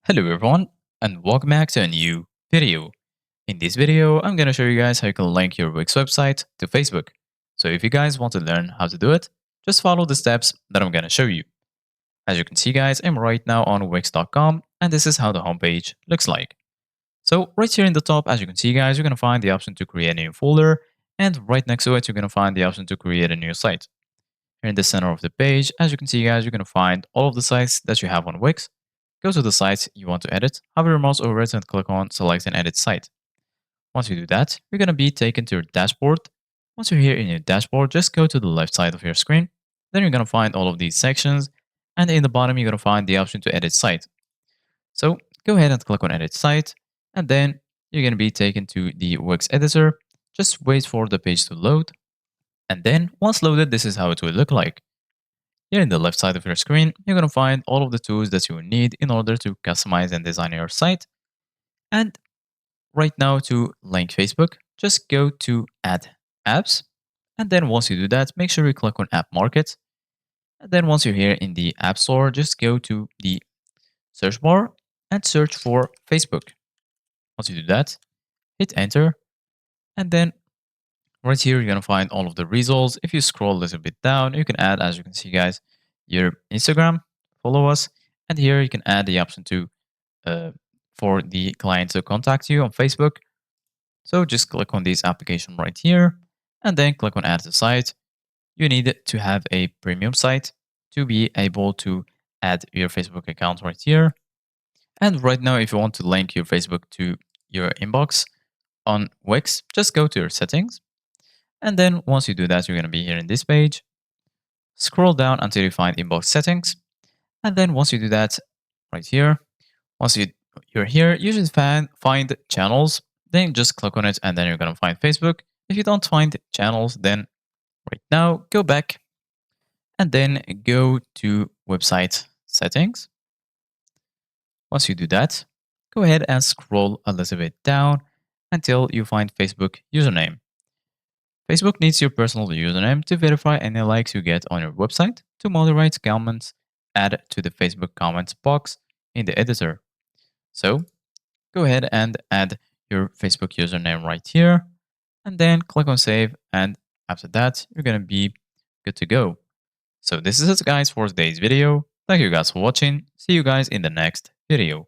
Hello everyone and welcome back to a new video. In this video, I'm going to show you guys how you can link your Wix website to Facebook. So if you guys want to learn how to do it, just follow the steps that I'm going to show you. As you can see guys, I'm right now on Wix.com and this is how the homepage looks like. So right here in the top, as you can see guys, you're going to find the option to create a new folder, and right next to it, you're going to find the option to create a new site. Here in the center of the page, as you can see guys, you're going to find all of the sites that you have on Wix. Go to the site you want to edit, hover your mouse over it and click on select and edit site. Once you do that, you're going to be taken to your dashboard. Once you're here in your dashboard, just go to the left side of your screen. Then you're going to find all of these sections, and in the bottom, you're going to find the option to edit site. So go ahead and click on edit site, and then you're going to be taken to the Wix editor. Just wait for the page to load, and then once loaded, this is how it will look like. Here in the left side of your screen, you're going to find all of the tools that you will need in order to customize and design your site. And right now to link Facebook, just go to Add Apps. And then once you do that, make sure you click on App Market. And then once you're here in the App Store, just go to the search bar and search for Facebook. Once you do that, hit enter. And then right here, you're going to find all of the results. If you scroll a little bit down, you can add, as you can see, guys, your Instagram, follow us. And here you can add the option to for the client to contact you on Facebook. So just click on this application right here and then click on add to site. You need to have a premium site to be able to add your Facebook account right here. And right now, if you want to link your Facebook to your inbox on Wix, just go to your settings. And then once you do that, you're going to be here in this page. Scroll down until you find inbox settings. And then once you do that right here, once you're here, you should find channels. Then just click on it and then you're going to find Facebook. If you don't find channels, then right now go back and then go to website settings. Once you do that, go ahead and scroll a little bit down until you find Facebook username. Facebook needs your personal username to verify any likes you get on your website, to moderate comments, add to the Facebook comments box in the editor. So go ahead and add your Facebook username right here, and then click on save, and after that, you're going to be good to go. So this is it guys for today's video. Thank you guys for watching. See you guys in the next video.